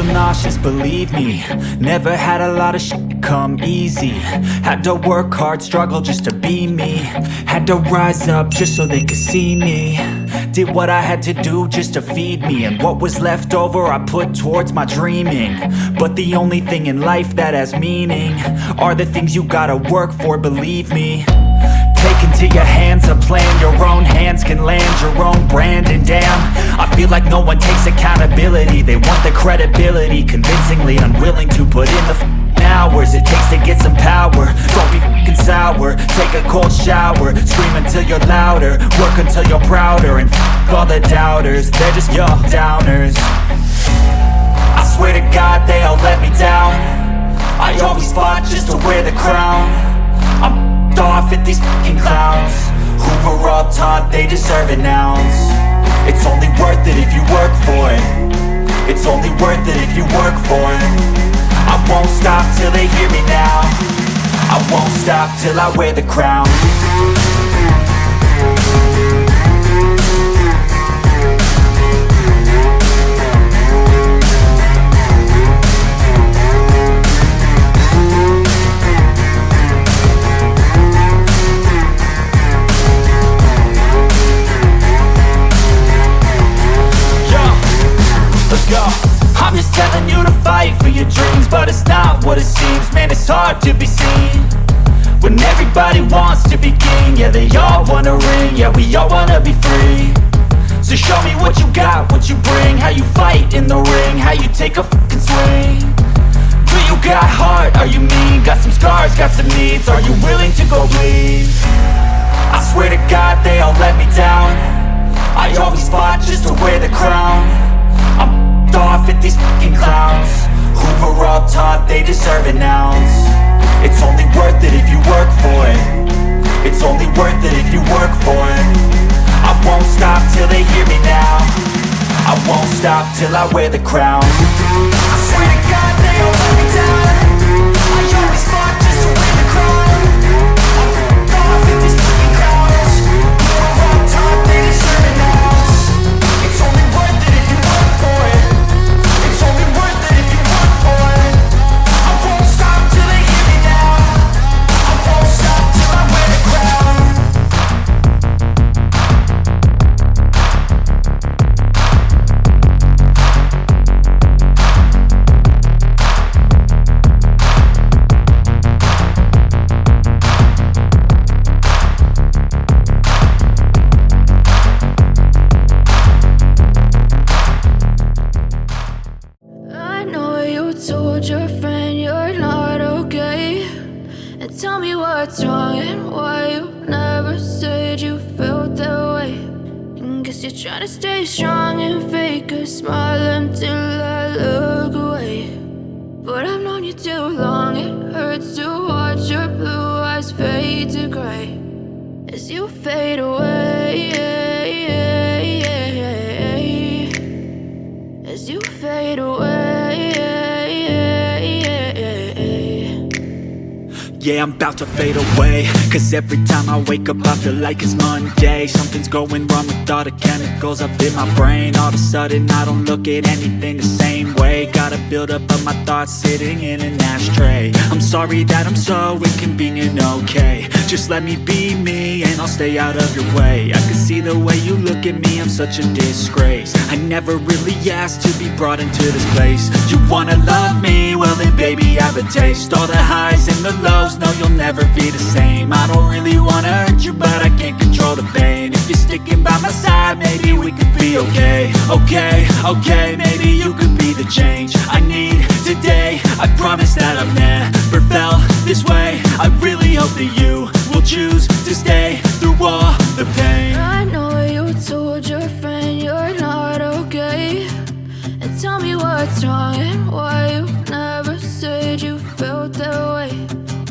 nauseous, believe me. Never had a lot of shit come easy. Had to work hard, struggle just to be me. Had to rise up just so they could see me. Did what I had to do just to feed me. And what was left over I put towards my dreaming. But the only thing in life that has meaning are the things you gotta work for, believe me. Take into your hands a plan. Your own hands can land your own brand. And damn, I feel like no one takes accountability. They want the credibility, convincingly unwilling to put in the hours it takes to get some power. Don't be f***ing sour. Take a cold shower. Scream until you're louder. Work until you're prouder. And f*** all the doubters, they're just your downers. I swear to God they all let me down. I always fought just to wear the crown. I'm off at these fucking clowns who were all taught they deserve an ounce. It's only worth it if you work for it. It's only worth it if you work for it. I won't stop till they hear me now. I won't stop till I wear the crown. I'm just telling you to fight for your dreams, but it's not what it seems. Man, it's hard to be seen when everybody wants to be king. Yeah, they all wanna ring, yeah, we all wanna be free. So show me what you got, what you bring, how you fight in the ring, how you take a fucking swing. Do you got heart, are you mean? Got some scars, got some needs, are you willing to go bleed? I swear to God they all let me down. I always fought just to wear the crown. I'm off at these fucking clowns who were all taught they deserve an ounce. It's only worth it if you work for it. It's only worth it if you work for it. I won't stop till they hear me now. I won't stop till I wear the crown. I swear to God they all let me down. I always fought just to wear the crown. I'm off at these fucking clowns who were all taught they deserve an ounce. It's only worth it if you work for it. It's only worth it if you work for it. I won't stop till they hear me now. I won't stop till I wear the crown. Told your friend you're not okay, and tell me what's wrong and why you never said you felt that way. And guess you're trying to stay strong and fake a smile until I look away. But I've known you too long, it hurts to watch your blue eyes fade to gray as you fade away, as you fade away. Yeah, I'm about to fade away, cause every time I wake up I feel like it's Monday. Something's going wrong with all the chemicals up in my brain. All of a sudden I don't look at anything the same way. Gotta build up of my thoughts sitting in an ashtray. I'm sorry that I'm so inconvenient, okay. Just let me be me and I'll stay out of your way. I can see the way you look at me, I'm such a disgrace. I never really asked to be brought into this place. You wanna love me? Well then baby I have a taste. All the highs and the lows, no you'll never be the same. I don't really wanna hurt you but I can't control the pain. If you're sticking by my side maybe we could be okay. Okay, maybe you could be the change I need today. I promise that I've never felt this way. I really hope that you will choose to stay through all the pain. I know you told your friend you're not okay, and tell me what's wrong and why you never said you felt that way.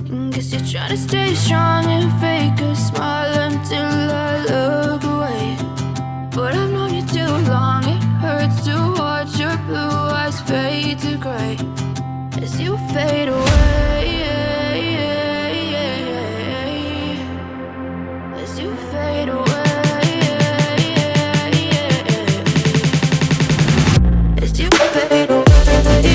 And guess you're trying to stay strong and fake a smile until I look away. But I've known you too long, it hurts to watch your blue eyes fade to gray as you fade away, as you fade away, as you fade away.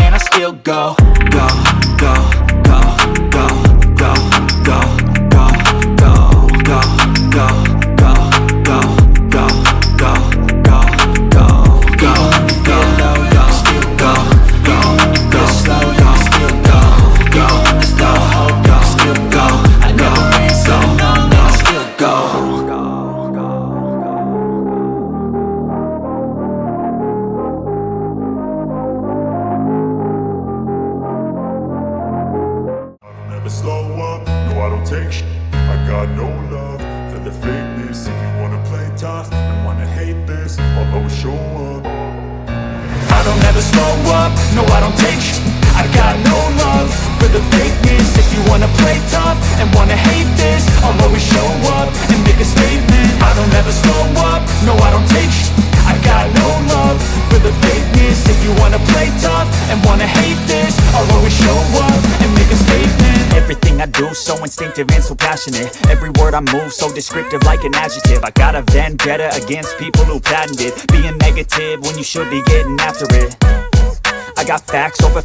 man, I still go. Go, go, go, go, go, go, go, go, go, go, go, go, go, go, go, go, go, go, go, still go, go, go, slow, go, still go, go, go, go, still go, I never been so long, I still go. Slow up, no I don't take shit. I got no love for the fakeness. If you wanna play tough and wanna hate this, I'll always show up. I don't ever slow up, no I don't take shit. I got no love for the fakeness. If you wanna play tough and wanna hate this, I'll always show up and make a statement. I don't ever slow up, no I don't take shit. I got no love for the fakeness. If you wanna play tough and wanna hate this, I'll always show up and make a statement. Everything I do so instinctive and so passionate. Every word I move so descriptive like an adjective. I got a vendetta against people who patented being negative when you should be getting after it. I got facts over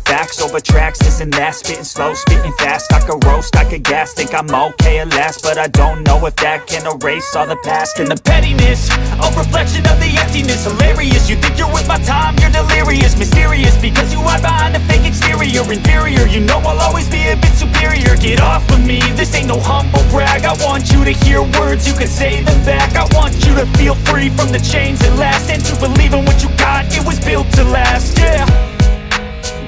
tracks, this and that. Spitting slow, spitting fast. I could roast, I could gas. Think I'm okay at last, but I don't know if that can erase all the past. And the pettiness, a reflection of the emptiness. Hilarious, you think you're worth my time, you're delirious. Mysterious, because you hide behind a fake exterior. Inferior, you know I'll always be a bit superior. Get off of me, this ain't no humble brag. I want you to hear words, you can say them back. I want you to feel free from the chains that last, and to believe in what you got, it was built to last, yeah.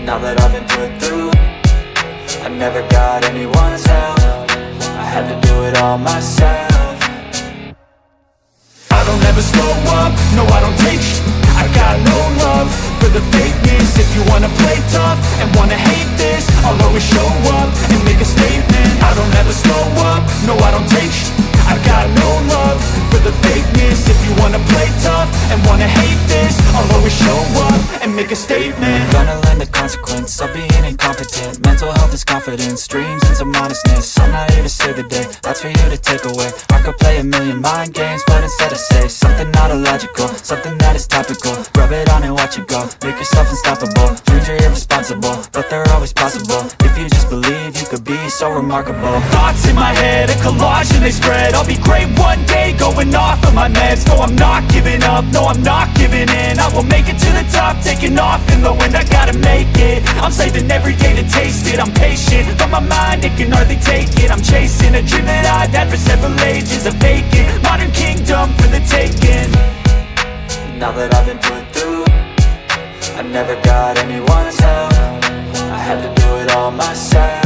Now that I've been put through, I never got anyone's help. I had to do it all myself. I don't ever slow up, no I don't take shit. I got no love for the fakeness. If you wanna play tough and wanna hate this, I'll always show up and make a statement. I don't ever slow up, no I don't take shit. I got no love for the fakeness. If you wanna play tough and wanna hate this, I'll always show up and make a statement. Gonna learn the consequence of being incompetent. Mental health is confidence, dreams and some honestness. I'm not here to save the day, that's for you to take away. I could play a million mind games, but instead I say something not illogical, something that is topical. Rub it on and watch it go, make yourself unstoppable. Dreams are irresponsible, but they're always possible. If you just believe, you could be so remarkable. Thoughts in my head, a collage and they spread. I'll be great one day, going off of my meds. No, I'm not giving up, no, I'm not giving in. I will make it to the top, taking off in the wind. I gotta make it, I'm saving every day to taste it. I'm patient, but my mind, it can hardly take it. I'm chasing a dream that I've had for several ages. A vacant, modern kingdom for the taking. Now that I've been put through, I never got anyone's help. I had to do it all myself.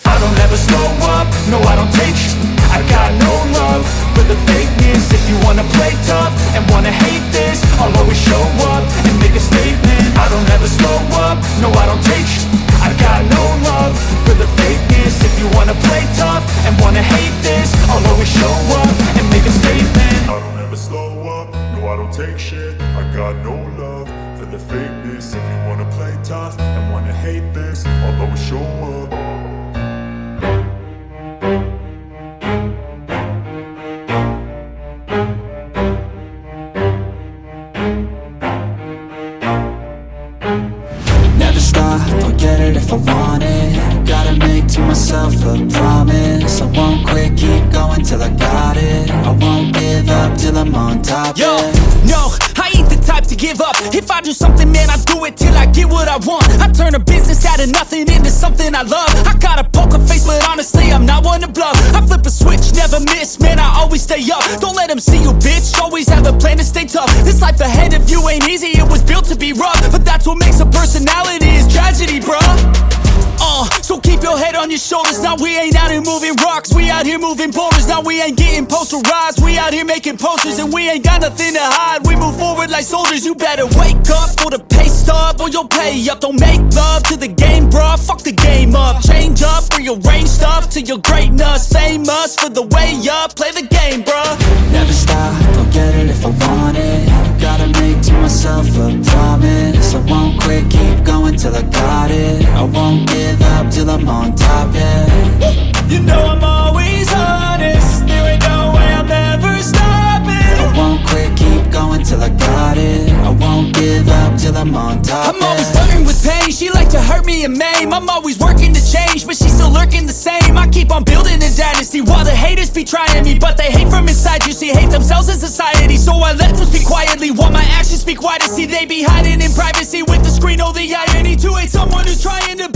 I don't ever slow up, no I don't take shit. I got no love for the fakeness. If you wanna play tough and wanna hate this, I'll always show up and make a statement. I don't ever slow up, no I don't take shit. I got no love for the fakeness. If you wanna play tough and wanna hate this, I'll always show up and make a statement. I don't ever slow up, no I don't take shit. I got no love for the fakeness. If you wanna play tough and wanna hate this, I'll always show up. Never stop, I'll get it if I want it. Gotta make to myself a promise. I won't quit, keep going till I got it. I won't give up till I'm on top. Yo, no, I ain't the type to give up. If I do something, man, I do it till I get what I want. I turn a business out of nothing into something I love. I got a poker face, but honestly, I'm not one to bluff. I flip a switch, never miss, man, I always stay up. Don't let them see you, bitch, always have a plan to stay tough. This life ahead of you ain't easy, it was built to be rough. But that's what makes a personality, is tragedy, bruh. So keep your head on your shoulders. Now we ain't out here moving rocks, we out here moving boulders. Now we ain't getting posterized, we out here making posters. And we ain't got nothing to hide, we move forward like soldiers. You better wake up for the pay stub, or you'll pay up. Don't make love to the game, bruh, fuck the game up. Change up, rearrange stuff to your greatness. Famous for the way up, play the game, bruh. Never stop, I'll get it if I want it. Gotta make to myself a promise. I won't quit, keep going till I got it. I won't give up till I'm on top, yeah. You know I'm always honest, there ain't no way I'm ever stopping. I won't quit, keep going till I got it. I won't give up till I'm on top, I'm always flirting with pain, she like to hurt me and maim. I'm always working to change, but she's still lurking the same. I keep on building a dynasty while the haters be trying me, but they hate from inside, you see, hate themselves in society. So I let them speak quietly while my actions speak wider. See, they be hiding in privacy with the screen, oh the irony. To hate someone who's trying to